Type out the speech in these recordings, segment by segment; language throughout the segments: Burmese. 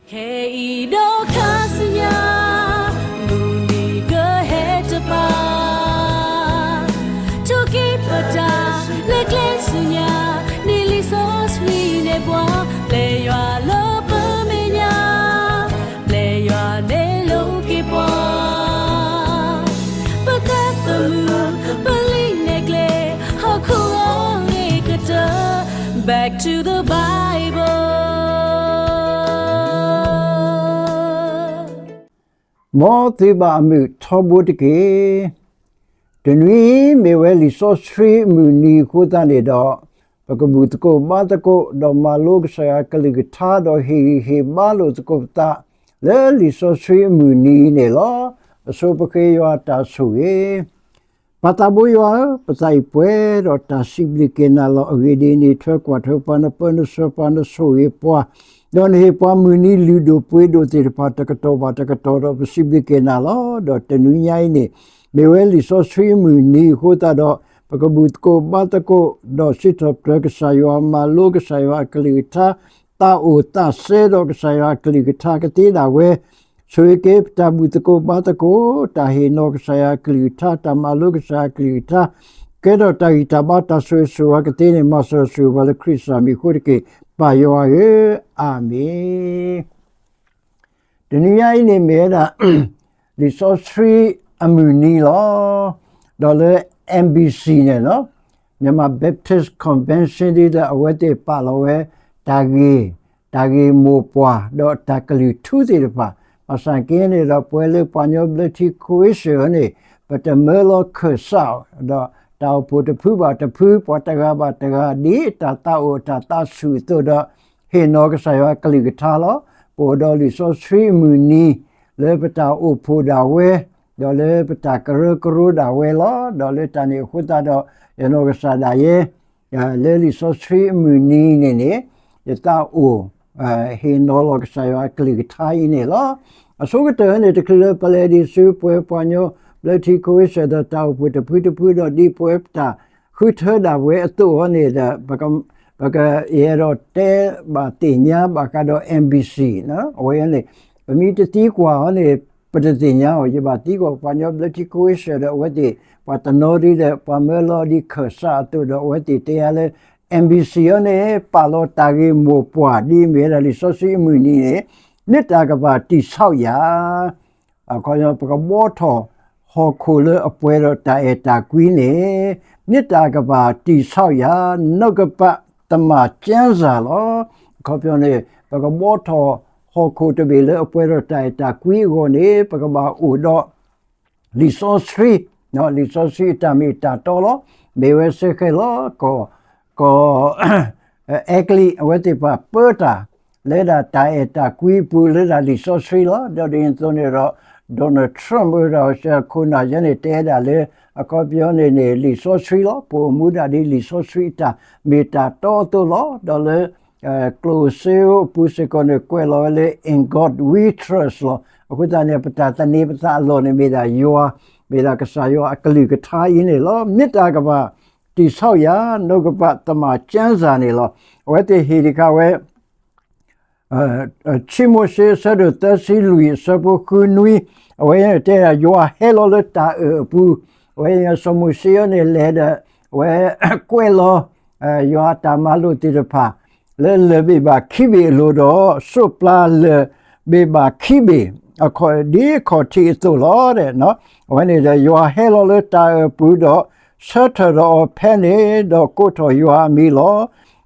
Hey, do kasnya, muni go head ba. Toki pada, lekle sunya, nili so sweet ne bwa. Le yo lo pamenya, le yo ne lo ki bwa. Pakatamu, bali nekle, haku ne kata. Back to the Bible. မောတိဘာမှုထောဘုတကေတနွေမေဝဲလီဆိုစထရီမူနီခိုတန်နေတော့ပကဘူးတကိုမတကိုဒေါ်မာလောကဆရာကလိကထာတော့ဟေမာလို့တကိုတာလဲလီဆိုစထရီမူနီနေလောအစောပကေယောတာဆူရေပတာဘူယောပစိုက်ပွဲတော့တာစီပလီကေနာလောအဝေဒီနေထွက်ကွာထွက်ပနပနစပနဆူရေပွားdon he pa muni ludo puedo te pa ta to do possible ke na lo do tenu nyai ni meweli so sri muni ho ta do pa ko but ko ba ta ko do sit up ka sa yo ma lo ka sa yo akli ta ta o ta se do ka sa yo akli ta ka ti da we so ke ta but ko ba ta ko ta he no ka sa yo akli ta ma lo ka sa akli ta ke do ta ita ba ta so ka ti ni ma so ba le krista mi ho keပါယောရေအာမင်ဒီနေ့အိနေမဲတာ resource အမှုနီလောဒေါ်လာ MBC နဲ့နော်မြန်မာ Baptist Convention တဲ့အဝတ်တွေပါလောဝဲတာဂေမိုပွားတော့တကလီထူးစီတပါအစံကင်းနေတော့ပွဲလေပညောဘလတီကိုရှင်နေပတမဲလောခဆောတော့တောက်ဖို့တဖူးပါတဖူးပေါ်တကားပါတကားဒီတာတောတာတဆူတော့ဟေနောကဆာယကလိကထားလောပေါ်တော်လီဆိုစထရီမူနီလေပတာအိုဖိုဒါဝဲဒေါ်လေပတာကရဒါဝဲလောဒေါ်လေတန်ခုတာတော့ယနောကဆာဒါယေလေလီဆိုစထရီမူနီနေယတာအိုဟေနောလောကဆာယကလိကထားနေလောအစိုးကတဲ့နေတကလပလေဒီဆူပွဲပွားညောလက်တီကိုရတဲ့တောက်ဖို့တပူတော့ဒီပွဲတာခုထတာဝဲအတူဟနေတဲ့ဘကရေတော့တဲဘာတင်ညာဘကတော့ MBC နော်ဝဲလေဗမီတတီကွာနေပတတင်ညာဟောရပါတီကွာပညာလက်တီကိုရတဲ့ဝဲဒီပတနိုရီတဲ့ပမဲလော်ဒီခဆာတူတော့ဝဲဒီတဲလေ MBC နေပါလောတာဂေမိုပွားဒီမဲရလီဆိုစီမူနီနေနှစ်တာကပါတိဆောက်ရခေါ်ရပကဘောထောဟောခိုလအပွဲတော့တာကွီးနေမြစ်တာကပါတိဆောက်ရနောက်ကပတမကျန်းစာလောခေါ်ပြောနေပကမောထောဟောခိုတပေလအပွဲတော့တာကွီးကိုနေပကပါဥတော့လီဆိုစထရီနော်လီဆိုစထရီတမီတာတော်လောမေဝဲစခဲလောကိုအကလီအဝတိပါပေါ်တာလေတာတာကွီးပူလေတာလီဆိုစထရီလောတော့ဒီဆိုနေတော့Donald Trump ရောခုနရနေတဲ့တာလေအကောပြောနေလီဆိုစထရီလောပိုမူဒါဒီလီဆိုစထရီတာမီတာတော်လောဒေါ်လေclose ပူစကနေကွယ်လောလေ in God we trust လောအခုတည်းပတာတနေပတာလောနေမိတာယောမိတာကစားယောအကလိကထားရင်းနေလောမြစ်တာကပါတိဆောက်ရနှုတ်ကပတမကျန်းစာနေလောဝဲတေဟီဒီကဝဲချီမိုရှေဆဒတစီလူီစပုခုနွီဝဲတဲ့ယောဟဲလောလတာပူဝဲစမှုရှေနေလေဒဝဲကွဲလောယောတာမလူတိရဖာလေဘေဘာခိဘေလိုတော့ဆုပလာလေဘေဘာခိဘေအခေါ်ဒီခေါ်တီတိုလောတဲ့နော်ဝဲနေတဲ့ယောဟဲလောလတာပူတော့ဆထရောဖဲနေတော့ကိုတော်ယောမီလော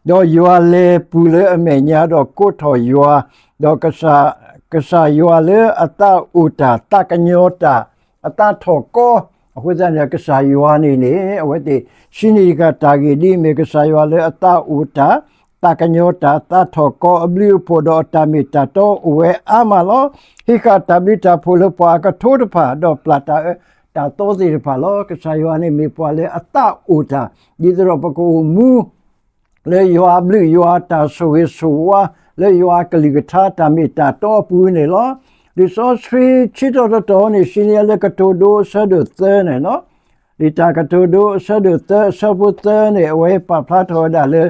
တော့ယောလေပူလေအမေညာတော့ကိုတော်ယောတော့ကစားယောလေအတဥတာတကညောတာအတထောကောအခုတည်းကစားယောနေအဝတ်ဒီရှင်းဒီကတာဂီဒီမေကစားယောလေအတဥတာတကညောတာတထောကောအဘလီပိုတော့တမီတာတော့ဝဲအမလောဟိကတဘလီတာဖိုလပွားကထိုးတဖာတော့ပလာတာတာတော့စီဖာလောကစားယောနေမေပွားလေအတဥတာဒီတော့ပကူမူလေယောအဘလီယောတာဆိုဝဆိုဝါလေယောကလိကထာတမီတာတော့ပူနေလောဒီဆိုစထရီချီတော်နေရှင်ရလေကတိုဒိုဆဒသဲနေနော်ဒီတာကတိုဒိုဆဒသဲဆပုသဲနေအဝဲပဖလာထော်ဒါလေ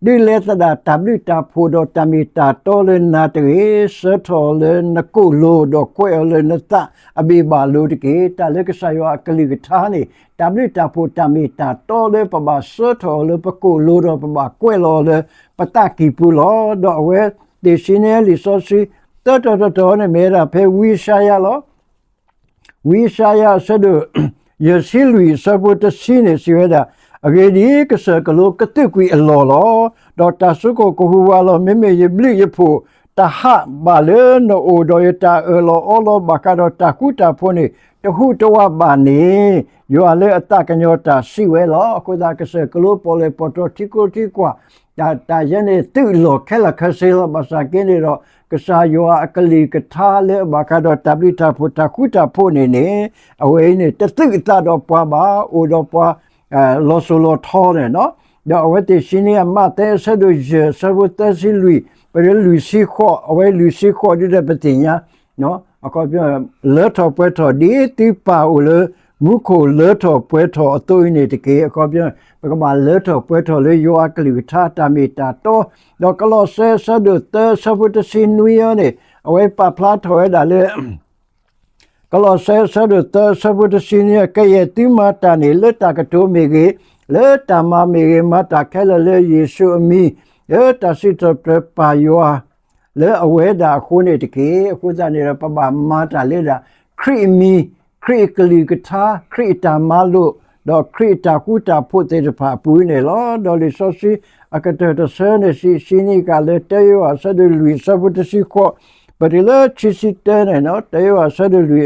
ဒီလေသဒတဘလတာဖိုဒတမီတာတော်လနာတရေစထောလနကုလိုဒကွဲလနတအဘိဘာလိုတကေတလကဆယောအကလိကထာနေတဘလတာဖိုတမီတာတော်လေပဘာစထောလပကုလိုဒပဘာကွဲလောလပတကီပူလောဒဝဲဒေရှင်နယ်လီဆိုစီတော်နေမေရာဖေဝီရှာယာလောဝီရှာယာဆဒယစီလူစဘတ်စီနေစီဝဒါအဂေဒီကစကလောကတိကွီအလောလောဒေါ်တာဆုကိုကိုဟူဝါလောမေမေယဘလီယဖို့တဟဘာလေနိုအိုဒိုယတာအလောအလောဘကာဒတာကူတာဖိုနေတဟုတဝဘာနေယောအလေအတကညောတာစီဝဲလောအခုဒါကစကလောပေါ်လေပေါ်တိုတီကိုတီကွာတာယနေတူလောခဲလခဆေလဘာစာကင်းနေတော့ကစားယောအကလီကထားလေဘကာဒတာဘလီတာဖိုတာကူတာဖိုနေနေအဝဲနေတသိတာတော့ပွားပါအိုတော့ပွားလောဆိုလောထောတယ်နော်ဒါအဝတ်တရှင်ရမတဲ့ဆဒုဂျဆဘတ်စီလူပရလူစီခေါ်အဝဲလူစီခေါ်တဲ့ပတင်ညာနော်အခုပြောလေထောပွဲထောဒီတိပါဦးလေမုခိုလေထောပွဲထောအတူနေတကေအခုပြောဘကမလေထောပွဲထောလေယောအကလိထာတာမီတာတော့တော့ကလောဆဲဆဒုတဆဘတ်စီနွေရနေအဝဲပပလာထောရဒါလေကလောဆဲဆဒတဆဘတ်စီနီကရဲ့တိမတာနေလက်တကတိုမေကေလက်တမမေကေမတာခဲလလေယေရှုအမီလက်တစီတပပါယောလက်အဝဲတာခုနေတကေအခုစနေပပမတာလေတာခရီမီခရီကလီကထာခရီတာမလို့တော့ခရီတာကူတာဖို့တဲ့ဖာပူးနေလောတော့လေဆိုစီအကတဲ့တဆနေစီစီနီကလည်းတေယောဆဒလူဆဘတ်စီခေါ်ပရိလချစ်စစ်တဲ့နော်တေယောဆဒလူ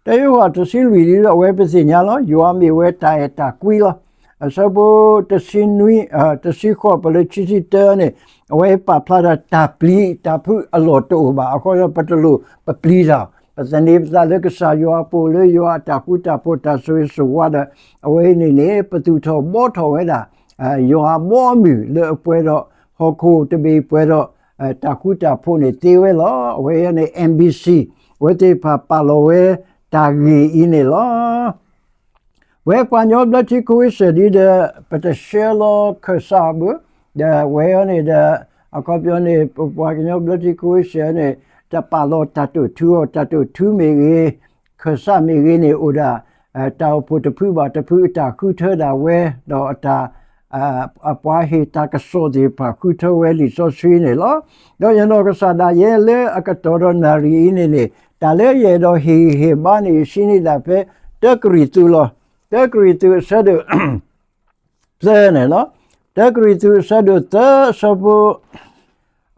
တေယောတစီလူဒီတော့ဝဲပစီညာလောယောမီဝဲတာရတာကွီလောအစဘတစီနွီတစီခေါ်ပရိချစ်စစ်တဲ့နဲ့ဝဲပပလာတာပလီတာဖူအလောတိုဘာအခုရပတလူပပလီလာပစနေပဇာလကဆာယောပိုလေယောတာကူတာပိုတာဆွေဆွာဒအဝဲနေနေပတူထောဘောထောဝဲတာယောဘောမီလေပွဲတော့ဟောခိုတဘေပွဲတော့တာကူတာဖို့နေတေဝဲလောဝဲနေ MBC ဝဲတေပါလောဝဲတာဂီအင်းနေလောဝဲပညောဘလတိကိုစဒီဒပတရှဲလောခဆာဘဒဝဲနေတဲ့အခုပြောနေပွားကညောဘလတိကိုစနေတပါလောတတုထူမေကြီးခဆာမေကြီးနေဥဒါတောက်ဖို့တဖူပါတဖူတာခုထတာဝဲတော့အတာအပွားဟေတာကဆိုဒီပါခုထဝဲလီဆိုဆွေးနေလောတော့ရနောကဆာဒါရဲလေအကတော်ရနာရီနေနေတာလေရဲတော့ဟေဘာနေရှိနေတာပဲတက်ကရီတူလောတက်ကရီတူဆဒဇဲနေလောတက်ကရီတူဆဒတဆဘ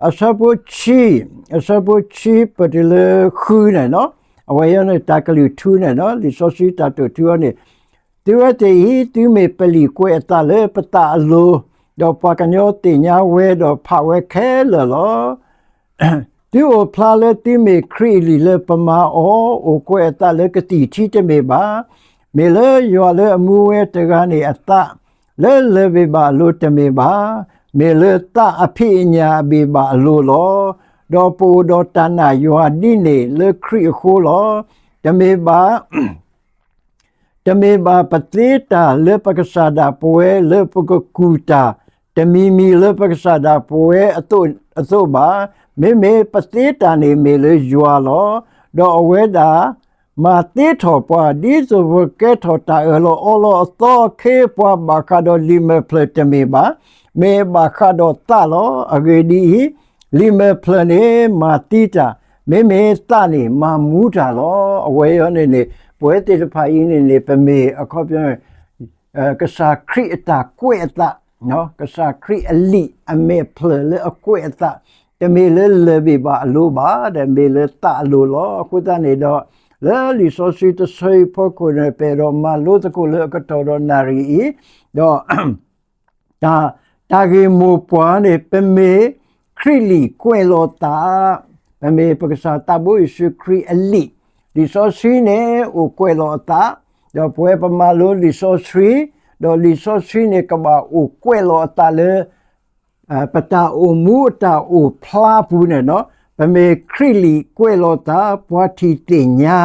အဆဘချီပတလေခူနေနော်အဝဲရနေတက်ကလီထူနေနော်လီဆိုဆွေးတာတူတူနေသူရတဲ့ဤသူမေပလီကွဲတာလေပတာလိုတော့ပကညောတင်ညာဝဲတော့ဖဝဲခဲလောသူ့ဖလာလေတိမေခရီလီလေပမာအောအိုကွဲတာလေကတိချီတမေပါမေလေယောလေအမှုဝဲတကနေအတလေလေဘေပါလိုတမေပါမေလေတအဖိညာဘေပါလိုလောတော့ပူတော့တနာယောဒီနေလေခရီခိုလောတမေပါတမေဘာပတိတာလေပကဆာဒာပွဲလေပကကူတာတမီမီလေပကဆာဒာပွဲအတုဘာမေပတိတာနေမေလေယွာလောတော့အဝဲတာမာတိထောပွားဒီဆိုဘကဲထောတာလောအလောတော့ခေပွားဘာခါဒိုလီမေပလတမေဘာမေဘာခါဒိုတာလောအဂေဒီလီမေပလနေမာတိတာမေတာနေမာမူတာလောအဝဲရနေပွဲတေတဖိုင်းနေပမေအခုပြောကစားခရီတာကွဲတာနော်ကစားခရီအလီအမေပလလေအကွဲတာတမေလေလေဘီဘာအလိုပါတမေလေတာလိုလောအခုတနေတော့လေလီဆိုစီတဆွေဖို့ကိုနေပေတော့မလို့တကူလေကတော်တော်နာရီတော့တာဂေမိုပွားနေပမေခရီလီကွဲလောတာပမေပကစားတဘွေရှခရီအလီဒီဆိုစီနေဥကွဲလောတာတော့ပွဲပမာလို့ဒီဆိုစီတော့ဒီဆိုစီနေကဘာဥကွဲလောတာလေပတာဥမူတာဥဖလာဘူးနေနော်ပမေခရီလီကွဲလောတာပွားတီတင်ညာ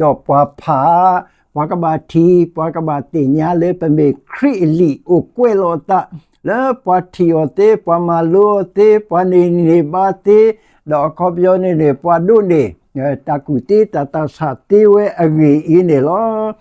တော့ပွားဖာပွားကဘာတီပွားကဘာတင်ညာလေပမေခရီလီဥကွဲလောတာ le pati ote pamalu ote panini bate do kopyo ne padu ne takuti tatasati we agi ini lo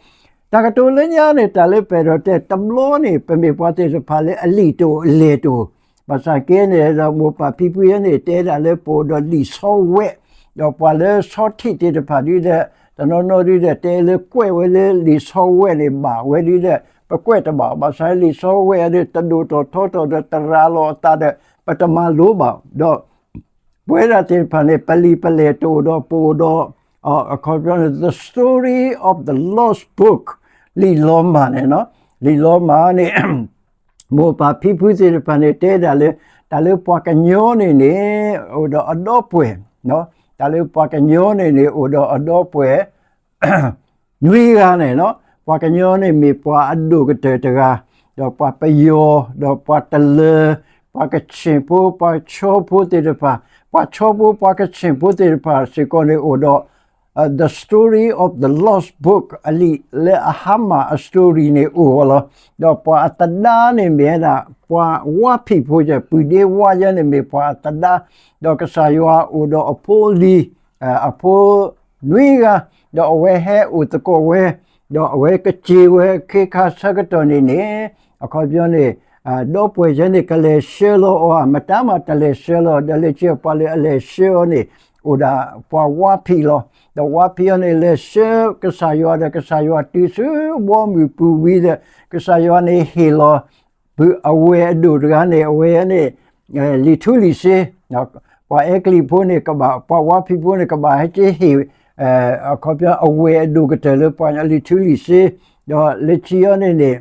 takatulnya ne tale perote tamlo ne pemipate sepale alito leto pasake ne da mo pa pipu ne te da le po do li so we do pale so ti te de padi de no di de te le kwe we le li so we ne ba we di de pa kwe ta ba ba sai li so we de tadu to to de taralo ta de patama lo ba do where te pane pali pale to do po do the story of the lost book li loma ne no li loma ne mo pa pipu te pane te da le po ka nyo ne o do adopwe no da le po ka nyo ne o do adopwe nui ga ne no po ka nyo ne mi po adu ke te ga do po pa yo do po ta le po ka chimpu po chopu te pa Pachobu Pakachin Putirpa Sikone Odo the story of the lost book Ali Le Ahama a story ne Uola do pa atada ne mera pa wapi puja pude waya ne me pa atada do kasaywa Odo apoli apo nuiga do we he utako we do we kachi we ke ka sagatoni ne akobyo do pwe jene kale shelo o matama tale shelo dale che pale ale shelo ne oda pa wapi lo the wapi ne le she kasayo tisu bo mi pu wi de kasayo ne hilo bu awe do ga ne awe ne li thu li se na pa ekli po ne ka ba pa wapi po ne ka ba che he a kopya awe do ga tele pa li thu li se do le chi ne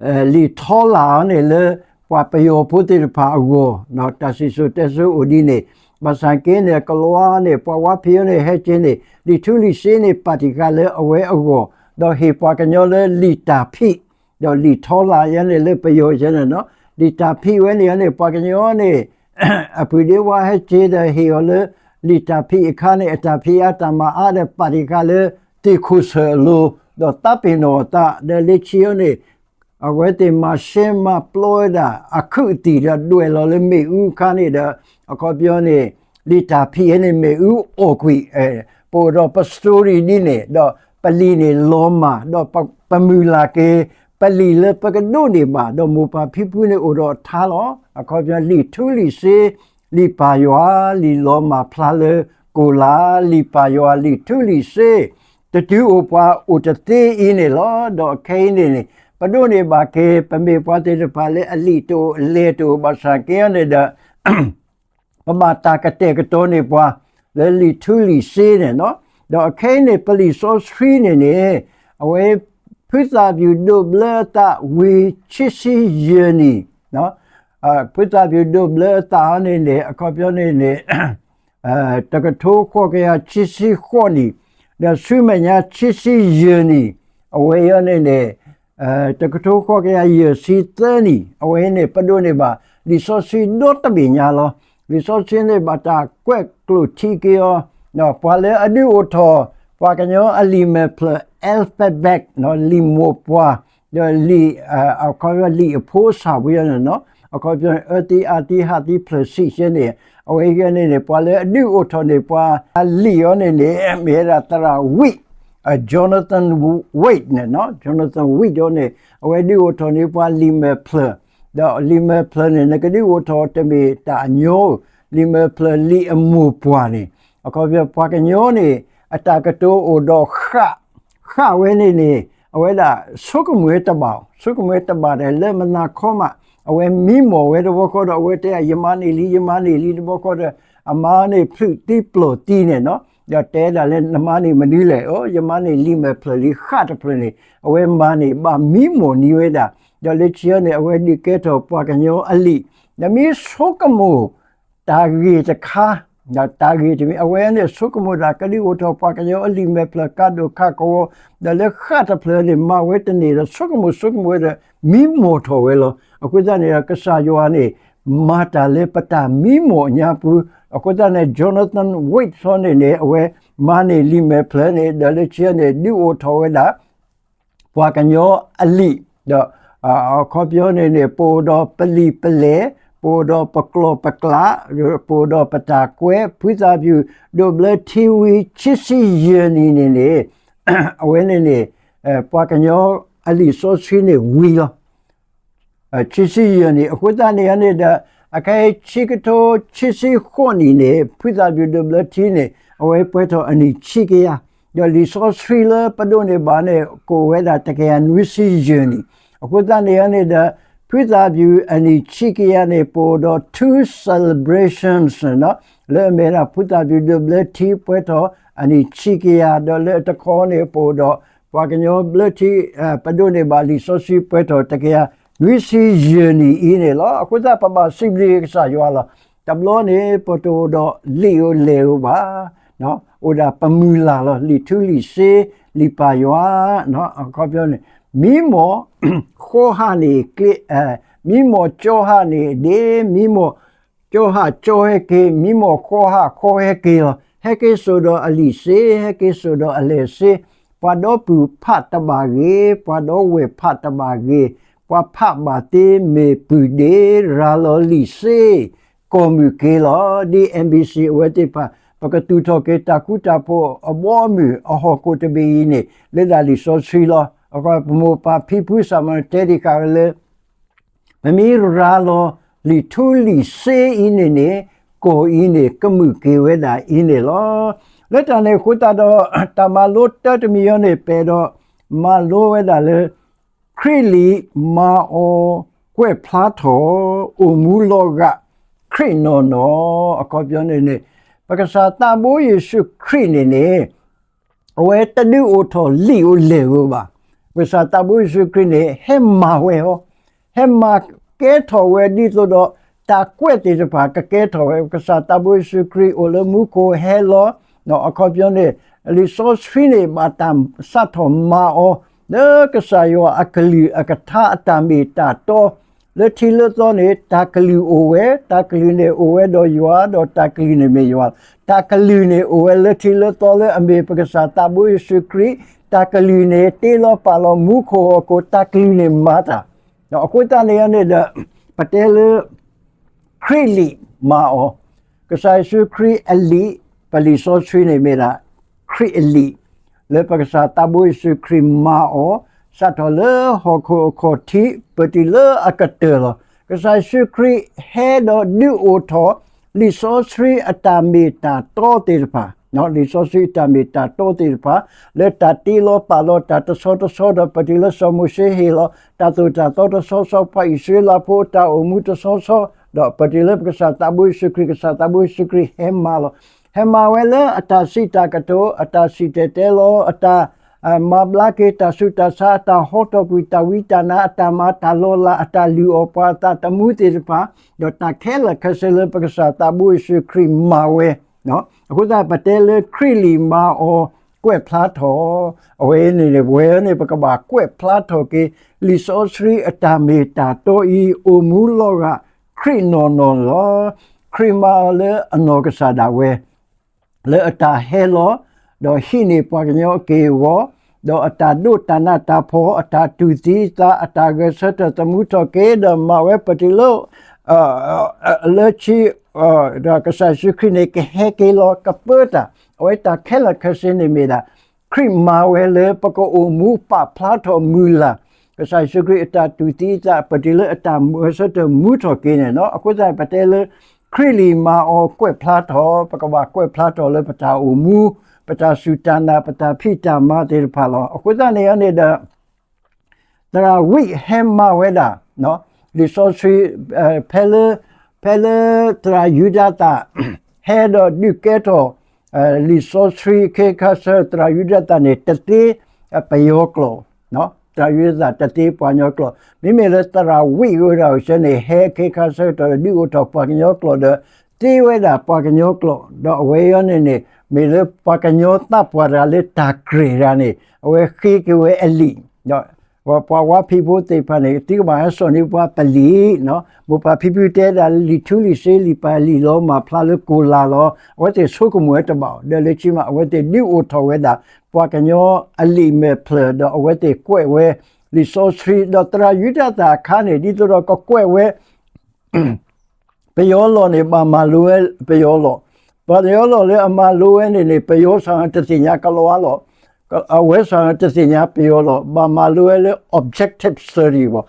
li thola ne le pa payo putir pa go no tasisu tesu udine basake ne kalwa ne pa wa phi ne he chin ne li thu li se ne patika le awe ago do he pa kanyo le li ta phi do li thola ya ne le payo chen no li ta phi we ne pa kanyo ne apude wa he che de he le li ta phi kha ne ata phi atama a de patika le ti khu se lo do tapino ta de le chi ne awete mashema ploida akuti da due lo le me u kane da akobyo ne lita phi ne me u okwi po do pa story ni ne do pali ne loma do pamula ke pali le pa ka do ne ba do mo pa phi pu ne o do tha lo akobyo li thu li se li pa ywa li loma phla le ko la li pa ywa li thu li se te tu o pa o te te ine lo do ke ne Padone ba ke pame pate de pale alito leto basake ne da pamata ka te ka to ne pa le li thu li se ne no do ke ne pali so three ne awe putha view do blata we chisi journey no putha view do blata ne akopyo ne ta ka to ko ke ya chisi khoni da sumenya chisi journey awe ne te kato ko ke ai si tani awe ne pado ne ba li so si do ta bi nya lo li so sin ne ba ta kwek klu ti ke yo no pa le adu o tho pa ka nyo ali me pl alphabet no li mo pa do li a ko li po sa wi no a ko ati ha ti plus si sin ne awe ke ne pa le adu o tho ne pa li yo ne me ra tara wi Jonathan Wait ne no Jonathan Wait ne awe di o to ne pa lime pl da lime pl ne ka di o to te me ta nyo lime pl li amu pwa ne akobya pa ka nyo ne ata ka to o do kha we ne awe da sukumwe ta ba de le mana khoma awe mi mo we do ko do awe te yamani li do ko do amane plu ti plo ti ne no ya te da le namani mani le o yamani lime plali khat plani awe mani ba mi mo ni we da ya le chia ne awe di ke to pa ka nyo ali na mi sokamu ta gi ta kha ya ta gi ti awe ne sokamu da ka di o to pa ka nyo ali me pla ka do kha ko da le khat plani ma we te ne da sokamu da mi mo to we lo akwe da ne ka sa yo ne mata le pata mi mo nya pu akoda ne Jonathan Wait son ne awe mane lime plan ne dale chia ne di o tho da pwa ka nyo ali da ခေါ်ပြောနေပိုတော့ပလီပလဲပိုတော့ပကလောပကလာပိုတော့ပတာကွဲဖွိသာပြူဒိုဘလတီဝီချစ်စီယနီနေအဝဲနေပွားကညောအလီဆိုဆွေးနေဝီလောချစ်စီယနီအခုတနေရတဲ့အခိုင်ချီကတိုချစ်စီခွန်နီနေဖွိသာပြူဒိုဘလတီနေအဝဲပွဲတော့အနီချီကရyo li so thriller padone bane ko weda takaya nuisi journey akuta ne yane da phitha view ani chikiya ne po do two celebrations no le mera phitha view de blati pweto ani chikiya do le ta kho ne po do pwa kanyo blati padone ba li so si pweto takaya nuisi journey ine lo akuta papa sibli sa yo la tablo ne poto do leo ba no oda pamula lo li thu li se li pa ywa no ko pyo ne mi mo kho ha ni kle mi mo cho ha ni de mi mo cho ha cho he ke mi mo kho he ke lo he ke so do ali se he ke so do ale se pa do pu phat ta ba ge pa do we phat ta ba ge pa phat ba te me pu de ra lo li se ko mu ke lo di NBC we te paปกติทอเกตาคุตาโพอบอมืออหอโกตเบยนี่เลดาลิโซทรีลอก็โมปาพิพุสามเตดิกาเลมมีราโลลิทูลิเซอินเนโกอินเนกมุเกเวดาอินเนลอเลตาเนคุตาดอตามาโลตตมิยเนเปดอมาโลเวดาเลคริลีมาโอกวยพลาโถอุมูโลกะคริโนโนก็เปียเนปกษาตาโบเยซูคริสต์เนี่ยเอาไว้ตะดูโอทอลีโอเลวบ่าปกษาตาโบเยซูคริสต์เนี่ยเฮมาเวโอเฮมาเกทอเวดิโตดตากวยติจะพากะเกทอเวปกษาตาโบเยซูคริสต์โอเลมุโกเฮโลเนาะขอเพียงเนี่ยลิโซสฟิเนบาตามสัตว์มาโอเด้อกษาโยอักลีอักทาตามีตาโตle thile to ne takali owe takali ne owe do ywa do takali ne me ywa takali ne owe le thile to le ambe pakasa tabu sukri takali ne te lo pa lo mu kho ko takali ne mata no ko ta ne ne da patel krili ma o kasa sukri ali pali so sri ne me da kri ali le pakasa tabu sukri ma oสัตว์เลหอโคทิปฏิเลอากาเตลก็ใช้ชื่อครีเฮดดิโอทอลิโซสรีอัตามิตาโตติรพาเนาะลิโซสรีอัตามิตาโตติรพาเลตาติโลปาโลตาตโซตโซดปฏิเลสมุเชฮิโลตาตุตาโตตโซโซปะอิสิลาโพตาอุมุตโซโซดปฏิเลกษาตาบุสุครีกษาตาบุสุครีเฮมาโลเฮมาเวลอัตาสิตากะโตอัตาสิเตเตโลอัตามาบลาเกตาสุตาสาตาโฮตกุตาวิตานาตามาตาโลลาตาลิโอปาตาตมุติรปาดตาเคลคาเซเลปกษาตาบุสุครีมาเวเนาะအခုဒါပတဲလေခရီလီမာအိုကွက်ဖလာထောအဝဲနေဝဲနေပကဘာကွက်ဖလာထောကေလီဆိုစရီအတာမေတာတိုအီအိုမူလောကခရီနော်နော်လောခရီမာလေအနောကစားဒါဝဲလေအတာဟဲလောဒေါ်ဟိနေပွားကညောကေဝဒေါ်အတာဒုတနာတာဖောအတာတူတီတာအတာကဆတ်တမှုတော့ကေဒမဝဲပတိလောလေချီဒါကစားရှိခနေကေဟဲကေလောကပတာအဝဲတာခဲလခစင်းနေမီတာခရီမာဝဲလေပကောအမူပဖလာထောမူလာကစားရှိခအတာတူတီတာပတိလောအတာမွဆတ်မှုတော့ကေနေနော်အခုစားပတဲလေခရီလီမာအောကွက်ဖလာထောပကဘာကွက်ဖလာထောလေပတာအမူပတာစုတနာပတာဖိတာမာတေဖာလောအခုစားနေရနေတာဒါဝိဟမ်မာဝဲတာနော်ဒီဆိုစီဖဲလေတရာယူဒတာဟဲဒဒုကေတိုလီဆိုစီကေခါဆာတရာယူဒတာနေတတိပယောကလောနော်တရာယူဒတာတတိပွားညောကလောမိမိလေတရာဝိရောရှင်နေဟဲကေခါဆာတရာဒီကိုတော့ပွားညောကလောတေဝဲတာပွားညောကလောတော့ဝဲရနေမေလပွားညောတပ်ပွားရလေတာဂရေရနေဝဲခိကဝဲအလီနော်ပွားဖိဖို့တေဖာနေတိကဘာဆောနေပွားပလီနော်ဘပဖိဖိတဲဒါလီထူလီစေလီပါလီလောမှာဖလာလကိုလာလောဝဲတေဆုကမွဲတဘောဒဲလေချီမဝဲတေဒီအိုထောဝဲတာပွားကညောအလီမေဖလဒဝဲတေကွဲဝဲ resource တော့တရာယူဒတာခါနေဒီတော့ကကွဲဝဲပယောလောနေပါမလိုဝဲပယောလောဘာယောလောလေအမလိုဝဲနေပယောဆောင်တစညာကလောလောအဝဲဆောင်တစညာပယောလောဘာမလိုဝဲလေ objective study ဘော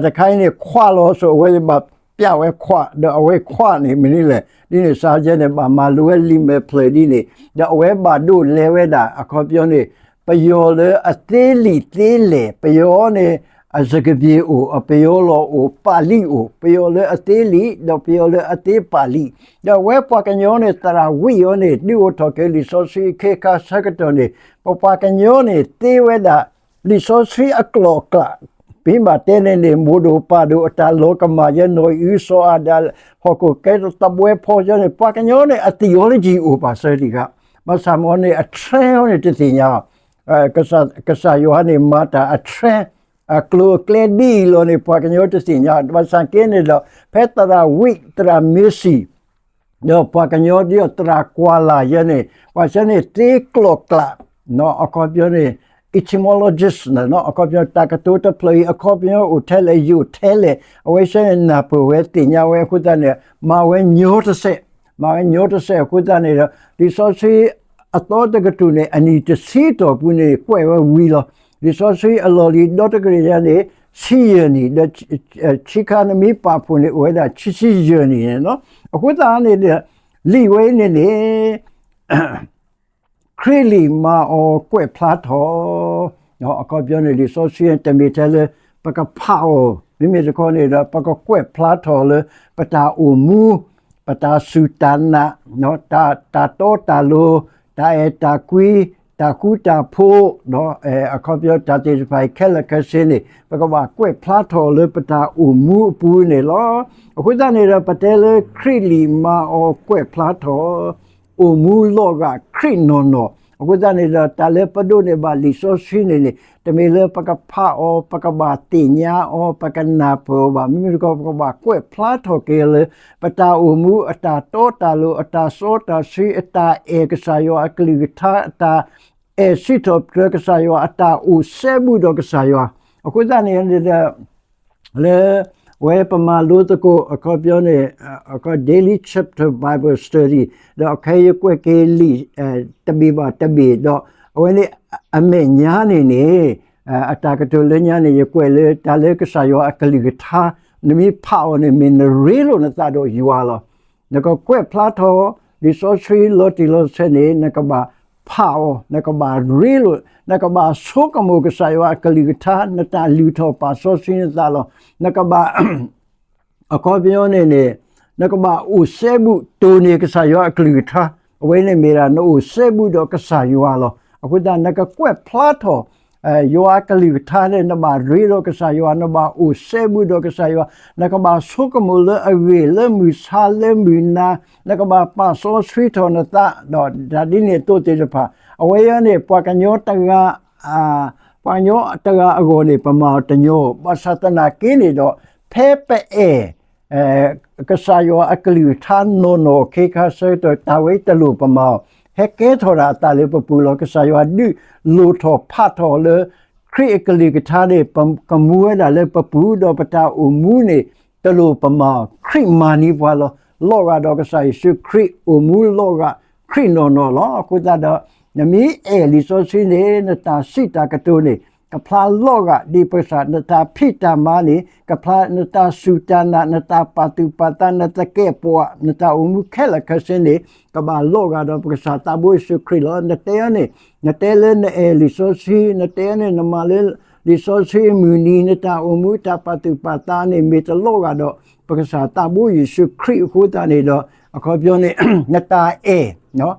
တခိုင်းနေခွာလို့ဆိုဝဲဘာပြဝဲခွာတော့ဝဲခွာနေမင်းလေဒီနေစာချက်နဲ့ဘာမလိုဝဲလိမဲ play ဒီနေတော့ဝဲဘာတို့လဲဝဲတာအခုပြောနေပယောလေအသေးလီသေးလေပယောနေအစကပြေအိုအပယောလောအိုပါဠိအိုပယောလေအသေးလီတော့ပယောလေအသေးပါဠိတော့ဝဲပကညောနေတရာဝိယောနေဒီဝထောကေလီဆိုစီခေကာစကတောနေပကညောနေတေဝဲတာလီဆိုစီအကလောကဘိမတဲနေမိုဒိုပါဒိုအတာလောကမာယနိုယူဆိုအဒါဟောကိုကဲတဘွဲဖောရနေပကညောနေအ theology အိုပါစတိကမဆာမောနေအထရဲနေတတိညာကဆာယောဟနေမာတာအထရဲကလိုကလေဒီလိုနေပကညောတတိညာမဆန်ကင်းနေတော့ဖက်တရာဝိတရာမီစီနော်ပကညောဒီတရာကွာလာယနေဝါစနေတေကလောကလာနော်အကောပြောနေetymologist နော်အကောပြောတကတိုတပလီအကောပြောဥထဲလေယူထဲလေအဝိရှင်းနာပဝဲတင်ညာဝဲခုတနေမဝဲညိုတဆက်ခုတနေဒီဆိုစီအတော်တကတူနေအနီတစီတော်ပူနေကွဲဝဲဝီလောဒီဆိုစီအလော်လီဒေါ်တကရရနေစီယနီဒချီကာနမီပါပူနေဝဲတာချီစီယနီနော်အခုတန်းနေလီဝဲနေခရီလီမာအောကွဲ့ဖလာတော်နော်အကောပြောနေဒီဆိုစီတမီတယ်ပကဖောမိမိစခေါ်နေတာပကကွဲ့ဖလာတော်လေပတာအိုမူပတာဆူတနာနော်တာတောတာလိုတာတာကွီတာကူတာဖိုးနော်အခေါ်ပြောတာတေဖိုင်ခဲလကစင်းနေပကဘာကွဲ့ဖလာတော်လေပတာအိုမူပူနေလောအခုတနေရပတဲလေခရီလီမာအောကွဲ့ဖလာတော်အိုမူလောကခရီနော်အခုတနေတော့တလည်းပဒုနေပါလီဆိုစီနေတမေလေပကဖာအောပကဘာတင်ညာအောပကနာဖောဘာမိမိကောပကဘာကွဲ့ဖလာထော်ကေလေပတာအူမူအတာတောတာလိုအတာစောတာစီအတာဧကဆာယောအကလိထာအတာဧစီတောပကဆာယောအတာဥဆေဘူဒကဆာယောအခုတနေလေဝဲပမာလို့တကိုအကောပြောနေအကော daily chapter bible study တော့ခဲရကွက်ကလီတဘီဘာတဘီတော့ဝဲနေအမေညာနေအတာကတူလညာနေရကွက်လေတာလေကဆာယောအကလီကထာနမီဖောင်းနေမင်းရီလို့နတာတော့ယူလာနကကွက်ဖလာထောဒီဆိုထရီလော်တီလော်ဆနေနကဘာဖောင်းနကဘာရီလို့နကဘာဆိုကမိုကဆာယောအကလီကထာနတာလူထောပါဆိုစင်းတာလောနကဘာအကောပြောနေနကဘာဥဆေဘူးတိုနေကဆာယောအကလီကထာအဝဲနေမီရာနိုဥဆေဘူးတော့ကဆာယောလောအခုဒါနကကွက်ဖလာထောယောကလီထာနေနမရီရောကဆာယောနမဥဆေဘူးတော့ကဆာယောနကဘာဆုကမူလအဝေလမူဆာလမူနာနကဘာပါဆိုဆွီထောနတာတော့ဒါဒီနေတိုတေဖာအဝဲရနေပွားကညောတကပွားညောတကအကိုနေပမာတညောပသတနာကင်းနေတော့ဖဲပဲကဆာယောအကလီထာနိုခေခါဆွေတော့တာဝဲတလူပမာဟက်ကဲထော်တာတာလေပပူလောကဆာယောဒီလူထော်ဖတ်ထော်လေခရီအကလီကထားတဲ့ကမူရတာလေပပူတော့ပတာအူမူနေတလူပမာခရီမာနီဘွာလောကတော့ကဆာယေခရီအူမူလောကခရီနော်လောကုသတော့နမီလီဆိုစီနေနတာစိတာကတိုနေကဖလာလောကဒီပစာနတာဖိတာမာနေကဖလာနတာဆူတနာနတာပတုပတနတကေပွာနတာအမှုခဲလခစနေကဘာလောကတော့ပစာတဘွေရှုခရီလောနတေနေနတေလနေလီဆိုစီနတေနေနမလေလီဆိုစီမူနီနတာအမှုတပတုပတနေမီတလောကတော့ပစာတဘွေရှုခရီခုတနေတော့အခုပြောနေနတာနော်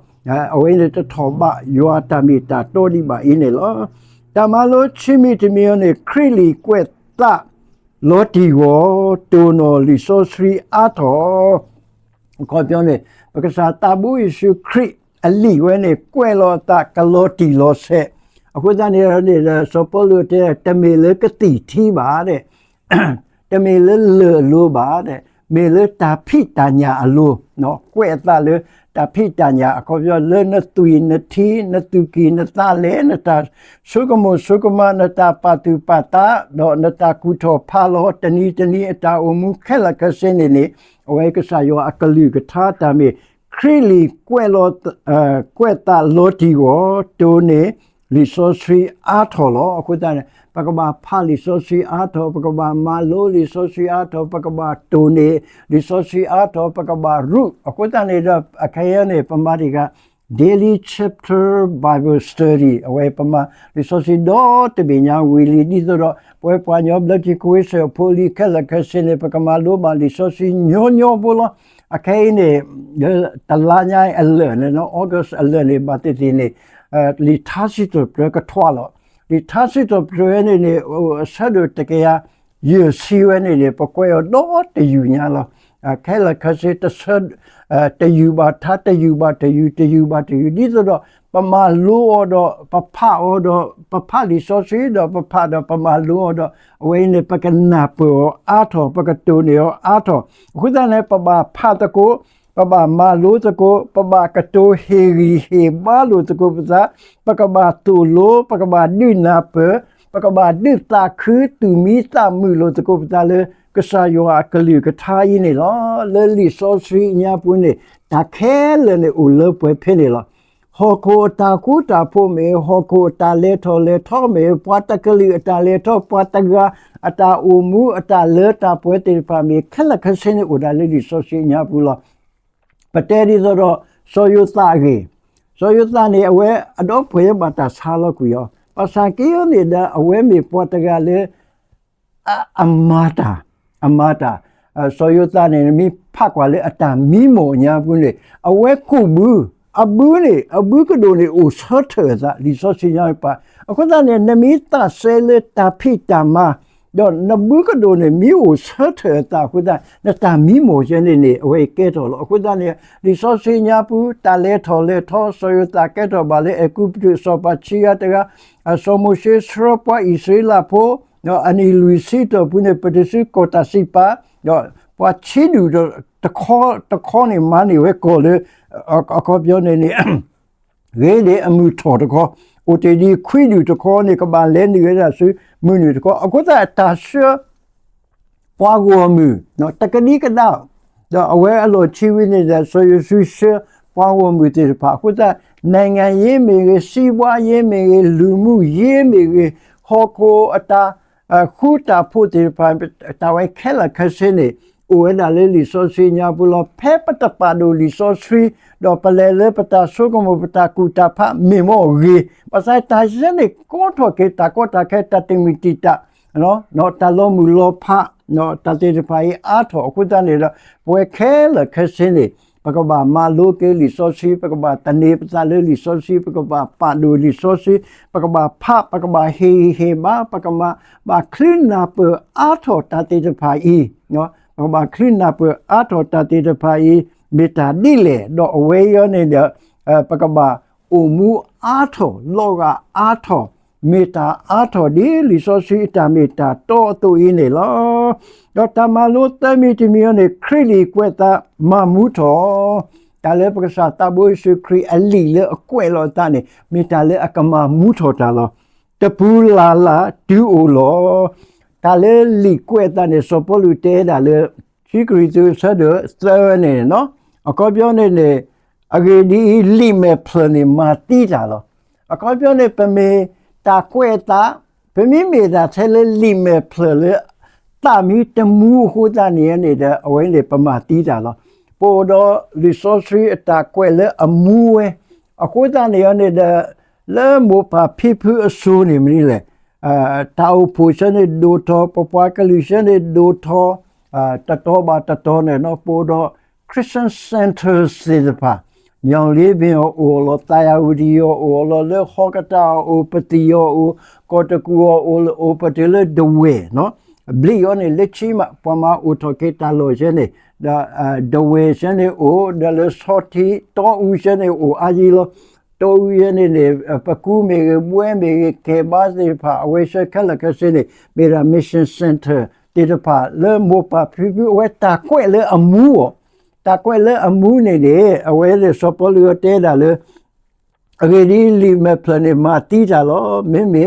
အဝိနေတထောဘယောတမီတာတိုဒီဘာအင်းလောတမလိုချီမီတမီယနေခရီလီကွက်တာလော်တီဝတိုနိုလီဆိုစရီအာတော်ခေါ်ပြောနေပက္ကစားတဘူယေရှုခရစ်အလီဝဲနေကွဲလောတာကလော်တီလောဆက်အခုတနေ့ရနေစောပိုလိုတဲ့တမေလေကတိထီပါတဲ့တမေလေလိုပါတဲ့မေလေတာဖိတညာအလိုနော်ကွဲတာလေတ တာဖိတညာအခေါ်ပြောလဲနတူနတီနတူကီနတာလဲနတာဆုကမနတာပတူပတာဒေါနတာကုထောဖာလောတနီအတာအမှုခက်လကစင်းနေအဝဲကစားယောအကလူကထားတာမေခရီလီကွဲလောကွဲတာလောတီကိုတိုးနေလီဆိုစရီအာထော်လောအခုတည်းပကဘာဖာလီဆိုစရီအာထော်ပကဘာမာလိုလီဆိုစရီအာထော်ပကဘာတိုးနေလီဆိုစရီအာထော်ပကဘာရုအခုတည်းနေတော့အခရနေပမာဒီက daily chapter bible study အဝဲပမာလီဆိုစရီတော့တပညာဝီလီဒီတော့ပွဲပွားညောဘလက်တီကိုဆယ်ပိုလီကလကစနေပကမာလိုမာလီဆိုစရီညောဘောလောအခရနေတလာညိုင်အလနဲ့နော် August အလနဲ့ဘာတိနေလီသာစီတော့ပြကထွာလောဒီသာစီတော့ပြနေနေဆက်တော့တကယ်ရစီဝနေနေပကွယ်တော့တယူညာလောခဲလခစီတဆတ်တယူပါထတယူပါတယူဒီဆိုတော့ပမာလိုတော့ပဖတော့ပဖလီဆိုစီတော့ပဖတော့ပမာလိုတော့အဝင်းနေပကနာပေါ်အာထောပကတိုနေရောအာထောခုတည်းနဲ့ပပဖတကိုပပမာလိုတကိုပပကတိုဟေရီဟေဘာလိုတကိုပဇာပကဘာတူလိုပကဘာဒိနာပပကဘာဒိတာခឺတူမီတာမူလိုတကိုပဇာလေကဆာယောအကလူကထားရင်းနေလောလဲလီဆိုစရီညာပွန်းနေတာခဲလဲနေဦးလပွဲဖိနေလောဟောကိုတာကူတာဖို့မေဟောကိုတာလေထောမေပွားတကလီအတာလေထောပွားတကအတာအူမူအတာလေတာပွဲတေပါမေခလခစင်းဦးဒါလေလီဆိုစရီညာပူလောပတဲဒီတော့ဆိုယုတာနေအဝဲအတော့ဖွေးဘာတာဆာလောက်ကူရောပစာကီယနေတဲ့အဝဲမေပေါ်တကလေအမာတာဆိုယုတာနေမိဖတ်ကွာလေအတာမီမောညာဘူးလေအဝဲခုဘူးအဘူးကဒိုနေအိုဆော့ထဲသာဒီဆိုစီညာပါအခုတည်းနေနမီတာဆဲလေတာဖိတာမာတော့နဘူးကဒိုနေမီအိုဆော့ထဲတာခုတည်းနတာမီမောကျနေအဝဲကဲတော်လို့အခုတည်းနေဒီဆိုစီညာဘူးတာလေထောဆိုယုတာကဲတော်ပါလေအခုပြစောပါချီရတကအစမိုရှိစရပွားဣစလာဖို့နော်အနီလူစီတော့ဘူးနေပဒစီကိုတာစီပါတော့ပွားချီဒူတော့တခေါနေမနေဝဲကိုလေအကောပြောနေနေရေလေအမှုထော်တခေါအိုတေဒီခွီဒူတခေါနေကဘာလဲနေရဆူမွနေတခေါအခုတာတာရှပွားကိုမှုနော်တကနီကတော့အဝဲအလိုချီဝင်းနေတဲ့ဆိုရဆူရှပွားကိုမှုတေပါအခုတာနိုင်ငံရေးမေစီးပွားရေးမေလူမှုရေးမေဟောကိုအတာခုတာဖို့တေပါတာဝဲခဲလခစနေအိုဒါလေလီဆိုစီညာပူလောဖဲပတပါဒိုလီဆိုစရီဒေါ်ပလဲလေပတာဆုကမပတာကူတာဖမေမောဂီပဆိုင်တာဇနေကိုထောကေတာကိုတာခဲတတိမီတီတာနော်တလုံးမူလောဖနော်တတိတဖိုင်အားထောအခုတနေတော့ပွဲခဲလခစင်းနေပကဘာမာလိုကေလီဆိုစီပကဘာတနေပစာလေလီဆိုစီပကဘာပါဒိုလီဆိုစီပကဘာဖပကဘာဟေဘာပကဘာဘာခလင်းနာပအားထောတတိတဖိုင်နော်ဘာခလင်းနာပအာထောတတိတဖိုင်မေတာဒီလေတော့အဝဲရောနေတဲ့ပကဘာအိုမူအာထောလောကအာထောမေတာအာထောဒီလီဆိုစီတာမေတာတော့တူရင်းနေလောတော့တမလို့တမီတီမီနေခရီလီကွက်တာမမူထောတာလေပကစားတဘွေရှိခရီအလီလေအကွဲလောတာနေမေတာလေအကမမူထောတာလောတပူလာဒူအိုလောတာလေလီကွက်တာနေစပိုလူတဲတာလေချီကရီသူဆဒစတရနေနော်အကောပြောနေအဂေဒီလီမေပလနေမာတီတာလောအကောပြောနေပမေတာကွက်တာပမေမေတာဆဲလေလီမေပလလေတာမီတမူဟိုတာနေနေတဲ့အဝိနေပမာတီတာလောပိုတော့ resource အတာကွက်လေအမူဝဲအခုတာနေနေတဲ့လဲမောပါဖိဖူအဆူနေမီလေတောက်ပိုရှနေဒိုထောပပွားကလူရှနေဒိုထောတတော်ပါတတော်နဲ့နော်ပိုတော့ Christian Center စေတပါညောင်လေးပင်အိုလောတာယာဝဒီယောအိုလောလေခေါကတာအိုပတိယောအိုကောတကူအိုပတေလေဒဝဲနော်ဘလီယောနေလက်ချီမပမာအိုတိုကေတာလိုရှနေဒဝဲရှနေအိုဒလဆော်တီတောဦးရှနေအိုအာဂျီလောတိုးရနေပကူမေဘွဲမေကေဘာစီဖာအဝေရှခလကစနေမေရာမစ်ရှင်စင်တာတေတပါလေမောပါပြပြဝဲတာကွဲလေအမူ ta quay le amu ne de away le sopolio te da le agedi li me plane ma ti da lo me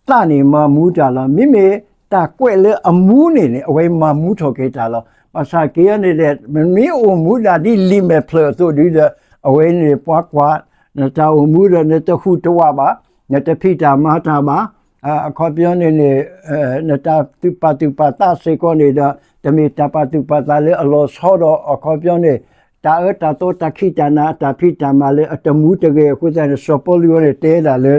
ta ni ma mu da lo me ta quay le amu ne away ma mu tho ke da lo pasa ke ne de me o mu da di li me plo so di da away ne kwa na ta o mu da ne ta hu to wa ba ne ta phi ta ma ta ba a kho pyo ne ne ta tu pa ta se ko ne da te me ta pa tu pa ta le a lo so do a kho pyo ne ta ta to ta khi ta na ta phi ta ma le a ta mu te ge ku sa ne so po li ne te da le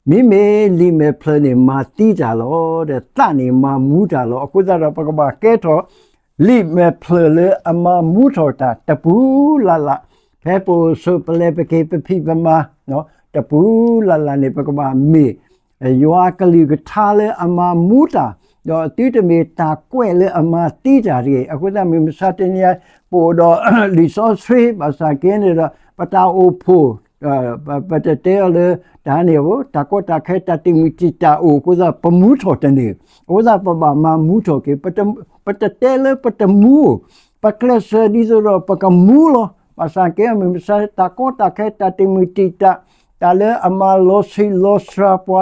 mi me li me plo ne ma ti da lo de ta ni ma mu da lo ku sa do pa ka ba ke tho li me plo le a ma mu tho ta ta pu la phe po so ple pe ke pe phi pa ma no ta pu la ne pa ka ba me yo ka li ka tha le a ma mu ta do ti te me ta kwe le a ma ti da ri a ku da me sa te nya po do li so sri ba sa ke ne da pa ta o pho pa te te le da ne wo ta ko ta khe ta ti mi ti ta o ku da pa mu tho te ne o da pa ba ma mu tho ke pa te le pa te mu pa kle se di so ro pa ka mu lo pa sa ke me sa ta ko ta khe ta ti mi ti ta ta le a ma lo si lo sra pa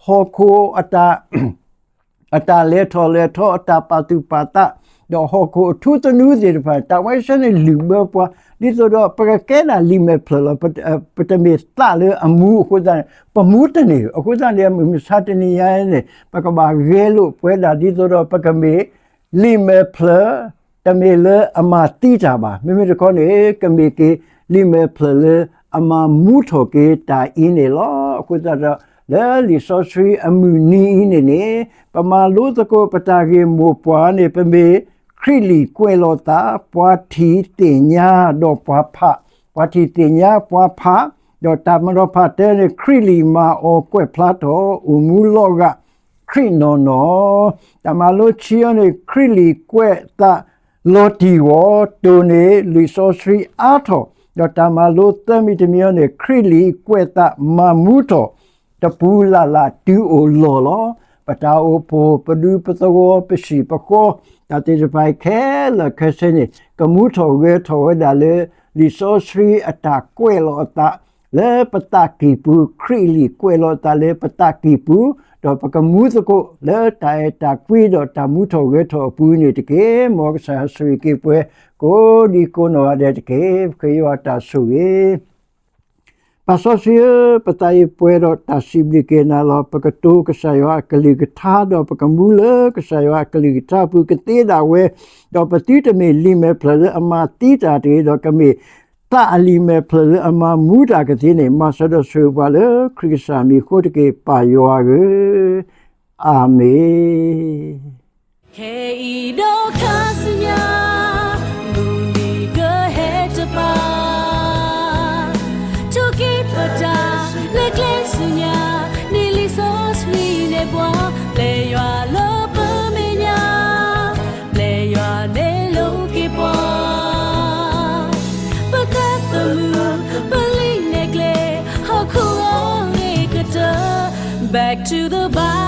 ho ko ata ata le tho ata pa tu pa ta do ho ko thu tu nu de pa ta wai se ne lu ba pa di so do pa ke na li me plo pa ta me ta le amu ko da pa mu te ne ko da le me sa te ni ya ne pa ka ba ge lo pwe da di so do pa ka me li me plo ta me le ama ti ta ba me ko ne ka me ke li me plo le ama mu tho ke ta in ne lo ko da le li so sri amu ni ne pa ma lo ta ko pa ta ge mo pwa ne pa me khri li kwe lo ta pwa thi te nya do pwa thi te nya pwa pha do ta ma ro pha te ne khri li ma o kwe phla to u mu lo ga khri no ta ma lo chi ne khri li kwe ta lo ti wo to ne li so sri a tho do ta ma lo ta mi te mi ne khri li kwe ta ma mu to ta pu la tu o lo pa ta o po pa du pa to go pa shi pa ko ta te pai khe la khe se ni ka mu tho ge tho da le li so sri ata kwe lo ta le pa ta ki pu khri li kwe lo ta le pa ta ki pu do pa ka mu to ko le ta kwi do ta mu tho ge tho pu ni te ke mo sa sri ki pu ko di ko no de te ke yo ta su ye Pasosia patai puero tasibli ke na lo pakato ke sayo akali ke tha do pakamula ke sayo akali ke tha pu ke te da we do pati te me li me pla ama ti ta te do ka me ta ali me pla ama mu da ke te ne ma sa do su ba le krisa mi ko te ke pa yo a ge amen Hey do kasnya mundi ke hetapa Back to the bar.